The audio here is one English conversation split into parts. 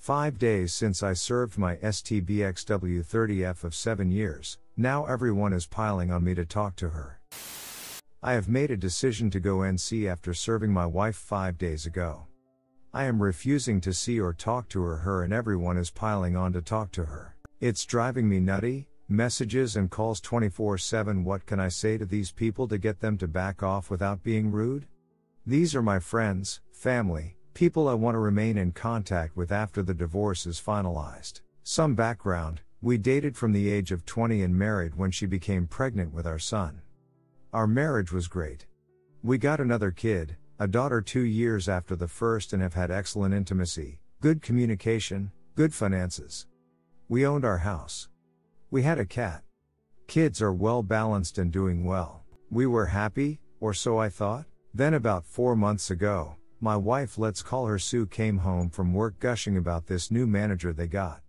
5 days since I served my STBXW30F of 7 years, now everyone is piling on me to talk to her. I have made a decision to go NC after serving my wife 5 days ago. I am refusing to see or talk to her and everyone is piling on to talk to her. It's driving me nutty, messages and calls 24/7. What can I say to these people to get them to back off without being rude? These are my friends, family, people I want to remain in contact with after the divorce is finalized. Some background: we dated from the age of 20 and married when she became pregnant with our son. Our marriage was great. We got another kid, a daughter 2 years after the first, and have had excellent intimacy, good communication, good finances. We owned our house. We had a cat. Kids are well balanced and doing well. We were happy, or so I thought. Then about 4 months ago, my wife, let's call her Sue, came home from work gushing about this new manager they got.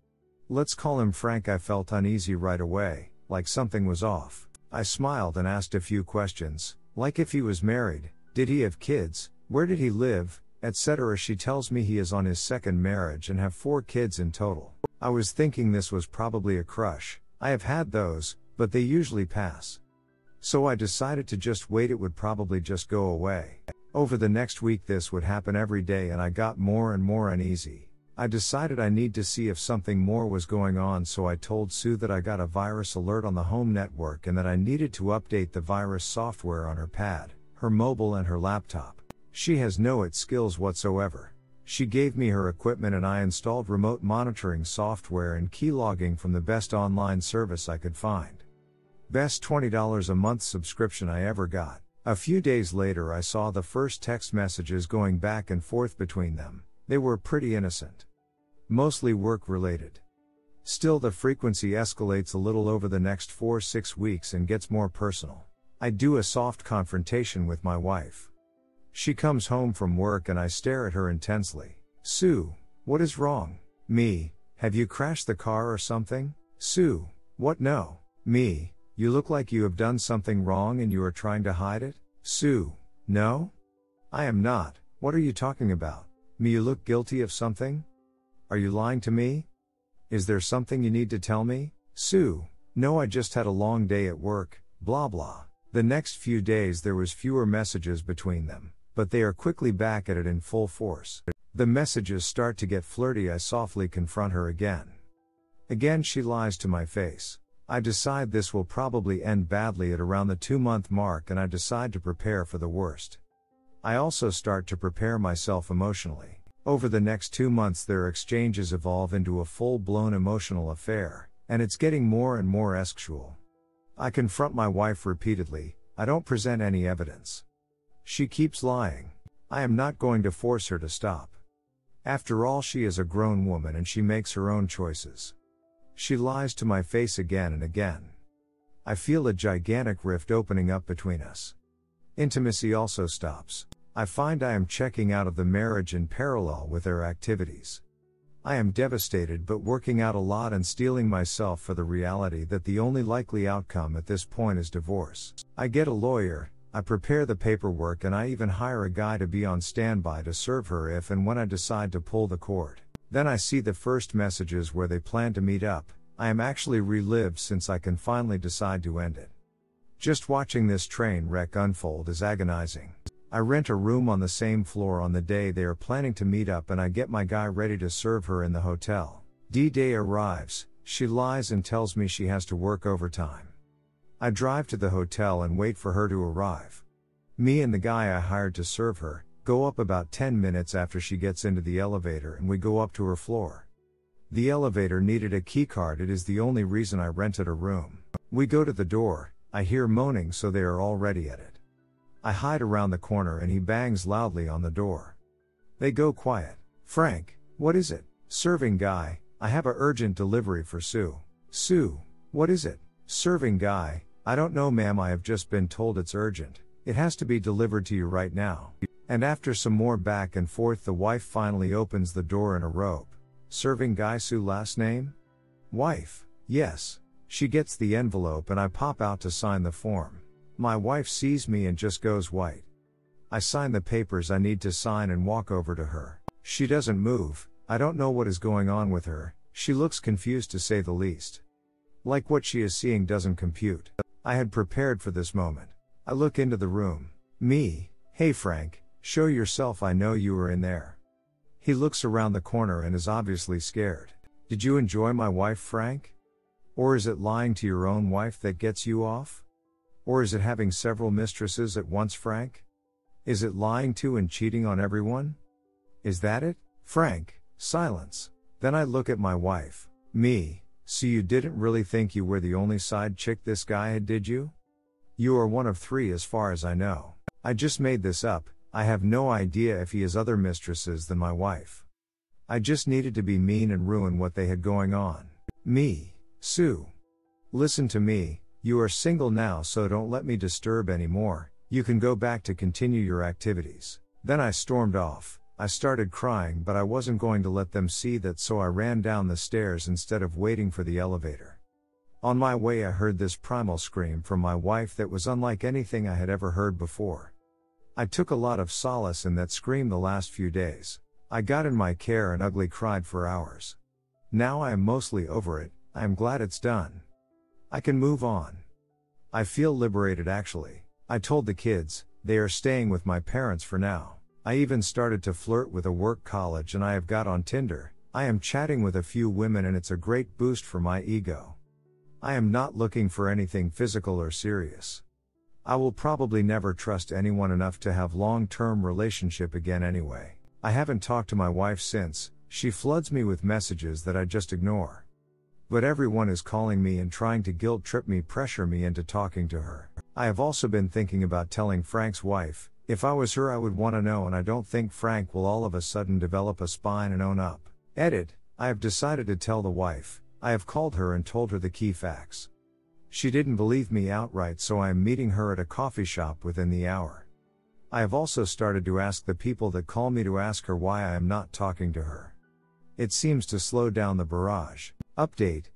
Let's call him Frank. I felt uneasy right away, like something was off. I smiled and asked a few questions, like if he was married, did he have kids, where did he live, etc. She tells me he is on his second marriage and have 4 kids in total. I was thinking this was probably a crush. I have had those, but they usually pass. So I decided to just wait, it would probably just go away. Over the next week this would happen every day and I got more and more uneasy. I decided I need to see if something more was going on, so I told Sue that I got a virus alert on the home network and that I needed to update the virus software on her pad, her mobile and her laptop. She has no IT skills whatsoever. She gave me her equipment and I installed remote monitoring software and keylogging from the best online service I could find. Best $20 a month subscription I ever got. A few days later I saw the first text messages going back and forth between them. They were pretty innocent. Mostly work related. Still, the frequency escalates a little over the next 4-6 weeks and gets more personal. I do a soft confrontation with my wife. She comes home from work and I stare at her intensely. Sue, what is wrong? Me, have you crashed the car or something? Sue, what? No. Me, you look like you have done something wrong and you are trying to hide it? Sue, no? I am not. What are you talking about? Me, you look guilty of something? Are you lying to me? Is there something you need to tell me? Sue, no, I just had a long day at work, blah blah. The next few days there was fewer messages between them, but they are quickly back at it in full force. The messages start to get flirty. I softly confront her again. Again she lies to my face. I decide this will probably end badly at around the 2-month mark and I decide to prepare for the worst. I also start to prepare myself emotionally. Over the next 2 months their exchanges evolve into a full-blown emotional affair, and it's getting more and more sexual. I confront my wife repeatedly. I don't present any evidence. She keeps lying. I am not going to force her to stop. After all, she is a grown woman and she makes her own choices. She lies to my face again and again. I feel a gigantic rift opening up between us. Intimacy also stops. I find I am checking out of the marriage in parallel with their activities. I am devastated but working out a lot and steeling myself for the reality that the only likely outcome at this point is divorce. I get a lawyer, I prepare the paperwork, and I even hire a guy to be on standby to serve her if and when I decide to pull the cord. Then I see the first messages where they plan to meet up. I am actually relieved since I can finally decide to end it. Just watching this train wreck unfold is agonizing. I rent a room on the same floor on the day they are planning to meet up and I get my guy ready to serve her in the hotel. D-Day arrives, she lies and tells me she has to work overtime. I drive to the hotel and wait for her to arrive. Me and the guy I hired to serve her go up about 10 minutes after she gets into the elevator and we go up to her floor. The elevator needed a keycard. It is the only reason I rented a room. We go to the door, I hear moaning, so they are already at it. I hide around the corner and he bangs loudly on the door. They go quiet. Frank, what is it? Serving guy, I have a urgent delivery for Sue. Sue, what is it? Serving guy, I don't know ma'am, I have just been told it's urgent. It has to be delivered to you right now. And after some more back and forth the wife finally opens the door in a robe. Serving guy, Sue last name? Wife, yes. She gets the envelope and I pop out to sign the form. My wife sees me and just goes white. I sign the papers I need to sign and walk over to her. She doesn't move, I don't know what is going on with her, she looks confused to say the least. Like what she is seeing doesn't compute. I had prepared for this moment. I look into the room. Me, hey Frank, show yourself, I know you were in there. He looks around the corner and is obviously scared. Did you enjoy my wife, Frank? Or is it lying to your own wife that gets you off? Or is it having several mistresses at once, Frank? Is it lying to and cheating on everyone? Is that it? Frank, silence. Then I look at my wife. Me, so you didn't really think you were the only side chick this guy had, did you? You are one of 3 as far as I know. I just made this up, I have no idea if he has other mistresses than my wife. I just needed to be mean and ruin what they had going on. Me, Sue. Listen to me, you are single now, so don't let me disturb anymore, you can go back to continue your activities. Then I stormed off. I started crying, but I wasn't going to let them see that, so I ran down the stairs instead of waiting for the elevator. On my way I heard this primal scream from my wife that was unlike anything I had ever heard before. I took a lot of solace in that scream the last few days. I got in my car and ugly cried for hours. Now I am mostly over it, I am glad it's done. I can move on. I feel liberated actually. I told the kids, they are staying with my parents for now. I even started to flirt with a work college and I have got on Tinder. I am chatting with a few women and it's a great boost for my ego. I am not looking for anything physical or serious. I will probably never trust anyone enough to have long-term relationship again anyway. I haven't talked to my wife since, she floods me with messages that I just ignore. But everyone is calling me and trying to guilt trip me, pressure me into talking to her. I have also been thinking about telling Frank's wife. If I was her I would want to know, and I don't think Frank will all of a sudden develop a spine and own up. Edit, I have decided to tell the wife. I have called her and told her the key facts. She didn't believe me outright, so I am meeting her at a coffee shop within the hour. I have also started to ask the people that call me to ask her why I am not talking to her. It seems to slow down the barrage. Update,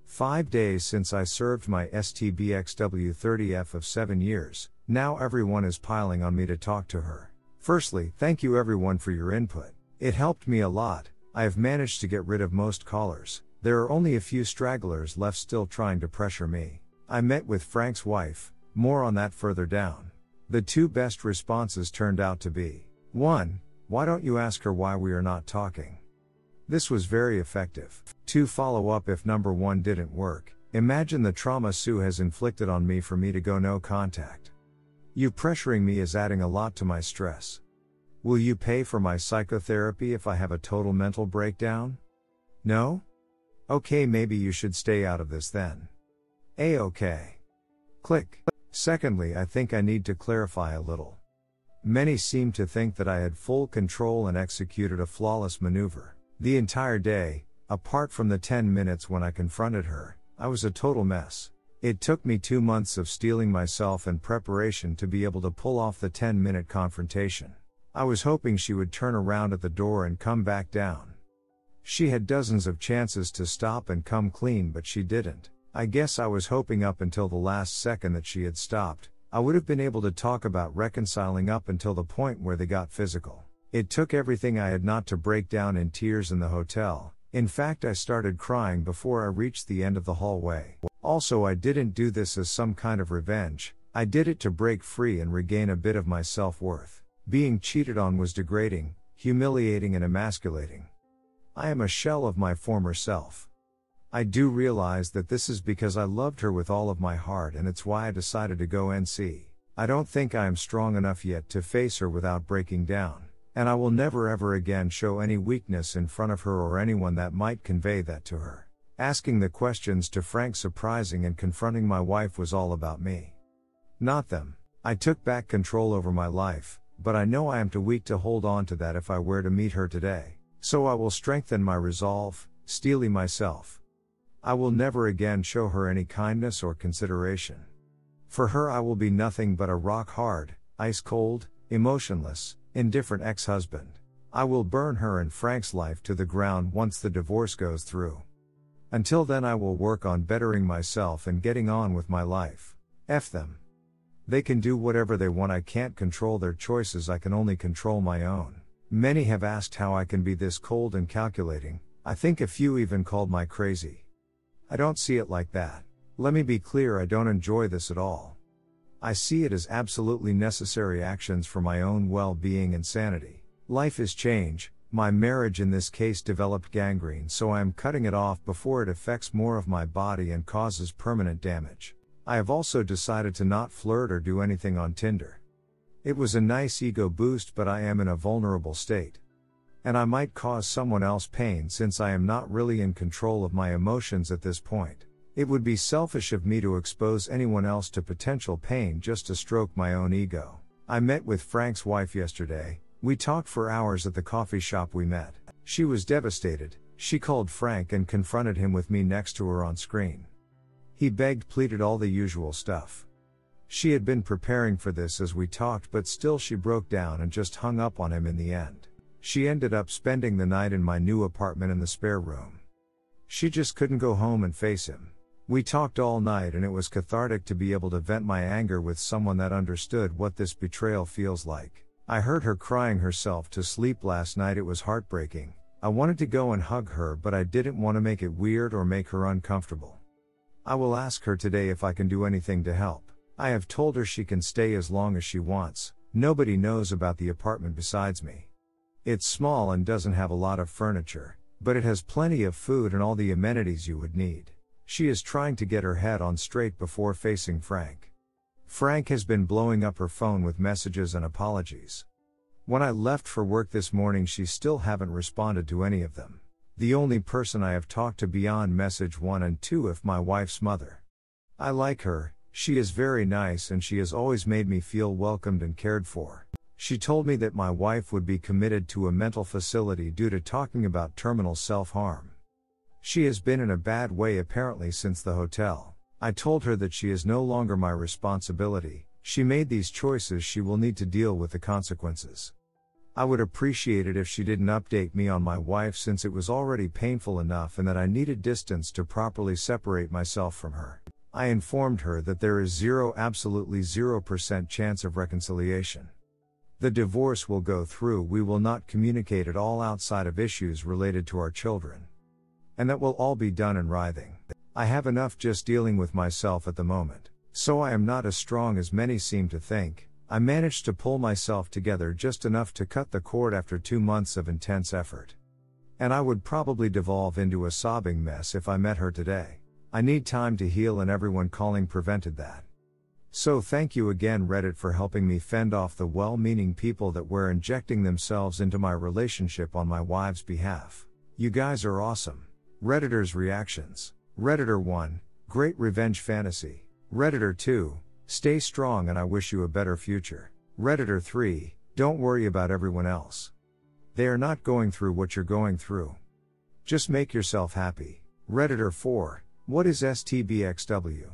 5 days since I served my STBXW30F of 7 years. Now everyone is piling on me to talk to her. Firstly, thank you everyone for your input. It helped me a lot. I have managed to get rid of most callers. There are only a few stragglers left still trying to pressure me. I met with Frank's wife, more on that further down. The 2 best responses turned out to be: 1. Why don't you ask her why we are not talking? This was very effective. 2. Follow up if number 1 didn't work. Imagine the trauma Sue has inflicted on me for me to go no contact. You pressuring me is adding a lot to my stress. Will you pay for my psychotherapy if I have a total mental breakdown? No? Okay, maybe you should stay out of this then. A-okay. Click. Secondly, I think I need to clarify a little. Many seem to think that I had full control and executed a flawless maneuver. The entire day, apart from the 10 minutes when I confronted her, I was a total mess. It took me 2 months of steeling myself and preparation to be able to pull off the 10-minute confrontation. I was hoping she would turn around at the door and come back down. She had dozens of chances to stop and come clean, but she didn't. I guess I was hoping up until the last second that she had stopped. I would have been able to talk about reconciling up until the point where they got physical. It took everything I had not to break down in tears in the hotel. In fact, I started crying before I reached the end of the hallway. Also, I didn't do this as some kind of revenge. I did it to break free and regain a bit of my self-worth. Being cheated on was degrading, humiliating and emasculating. I am a shell of my former self. I do realize that this is because I loved her with all of my heart, and it's why I decided to go NC. I don't think I am strong enough yet to face her without breaking down, and I will never ever again show any weakness in front of her or anyone that might convey that to her. Asking the questions to Frank, surprising and confronting my wife was all about me. Not them. I took back control over my life, but I know I am too weak to hold on to that if I were to meet her today. So I will strengthen my resolve, steely myself. I will never again show her any kindness or consideration. For her I will be nothing but a rock-hard, ice-cold, emotionless, indifferent ex-husband. I will burn her and Frank's life to the ground once the divorce goes through. Until then I will work on bettering myself and getting on with my life. F them. They can do whatever they want, I can't control their choices, I can only control my own. Many have asked how I can be this cold and calculating. I think a few even called me crazy. I don't see it like that. Let me be clear, I don't enjoy this at all. I see it as absolutely necessary actions for my own well-being and sanity. Life is change. My marriage in this case developed gangrene, so I am cutting it off before it affects more of my body and causes permanent damage. I have also decided to not flirt or do anything on Tinder. It was a nice ego boost, but I am in a vulnerable state. And I might cause someone else pain since I am not really in control of my emotions at this point. It would be selfish of me to expose anyone else to potential pain just to stroke my own ego. I met with Frank's wife yesterday. We talked for hours at the coffee shop we met. She was devastated. She called Frank and confronted him with me next to her on screen. He begged, pleaded, all the usual stuff. She had been preparing for this as we talked, but still she broke down and just hung up on him in the end. She ended up spending the night in my new apartment in the spare room. She just couldn't go home and face him. We talked all night and it was cathartic to be able to vent my anger with someone that understood what this betrayal feels like. I heard her crying herself to sleep last night. It was heartbreaking. I wanted to go and hug her, but I didn't want to make it weird or make her uncomfortable. I will ask her today if I can do anything to help. I have told her she can stay as long as she wants. Nobody knows about the apartment besides me. It's small and doesn't have a lot of furniture, but it has plenty of food and all the amenities you would need. She is trying to get her head on straight before facing Frank. Frank has been blowing up her phone with messages and apologies. When I left for work this morning, she still haven't responded to any of them. The only person I have talked to beyond message 1 and 2 is my wife's mother. I like her. She is very nice and she has always made me feel welcomed and cared for. She told me that my wife would be committed to a mental facility due to talking about terminal self-harm. She has been in a bad way apparently since the hotel. I told her that she is no longer my responsibility. She made these choices, she will need to deal with the consequences. I would appreciate it if she didn't update me on my wife since it was already painful enough and that I needed distance to properly separate myself from her. I informed her that there is absolutely 0% chance of reconciliation. The divorce will go through, we will not communicate at all outside of issues related to our children. And that will all be done in writing. I have enough just dealing with myself at the moment. So I am not as strong as many seem to think. I managed to pull myself together just enough to cut the cord after 2 months of intense effort. And I would probably devolve into a sobbing mess if I met her today. I need time to heal and everyone calling prevented that. So thank you again Reddit for helping me fend off the well-meaning people that were injecting themselves into my relationship on my wife's behalf. You guys are awesome. Redditors' reactions. Redditor 1, great revenge fantasy. Redditor 2, stay strong and I wish you a better future. Redditor 3, don't worry about everyone else. They are not going through what you're going through. Just make yourself happy. Redditor 4, what is STBXW?